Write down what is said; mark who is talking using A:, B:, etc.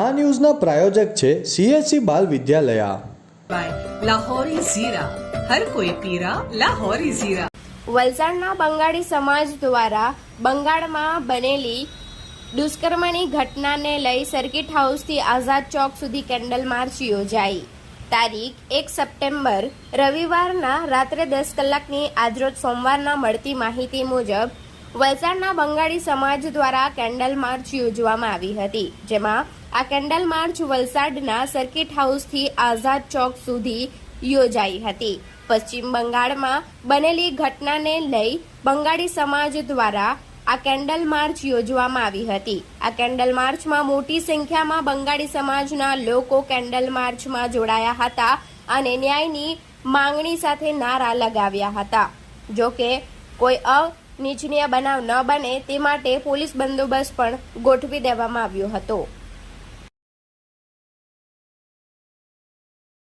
A: આ ન્યૂઝના પ્રાયોજક છે CSC બાલ વિદ્યાલયા.
B: લાહોરી ઝીરા, હર કોઈ પીરા લાહોરી ઝીરા.
C: વલસાડના બંગાળી સમાજ દ્વારા બંગાળમાં બનેલી દુષ્કર્મની ઘટનાને લઈ સર્કિટ હાઉસથી આઝાદ ચોક સુધી કેન્ડલ માર્ચ યોજાઈ. તારીખ 1 સપ્ટેમ્બર રવિવારના રાત્રે 10 કલાકની આજરોજ સોમવારના મળતી માહિતી મુજબ વલસાડના બંગાળી સમાજ દ્વારા કેન્ડલ માર્ચ યોજવામાં આવી હતી, જેમાં આ કેન્ડલ માર્ચ વલસાડના સર્કિટ હાઉસથી આઝાદ ચોક સુધી યોજાઈ હતી. પશ્ચિમ બંગાળમાં બનેલી ઘટનાને લઈ બંગાળી સમાજ દ્વારા આ કેન્ડલ માર્ચ યોજવામાં આવી હતી. આ કેન્ડલ માર્ચમાં મોટી સંખ્યામાં બંગાળી સમાજના લોકો કેન્ડલ માર્ચમાં જોડાયા હતા અને ન્યાયની માંગણી સાથે નારા લગાવ્યા હતા. જો કે કોઈ અનિચ્છનીય બનાવ ન બને તે માટે પોલીસ બંદોબસ્ત પણ ગોઠવી દેવામાં આવ્યો હતો.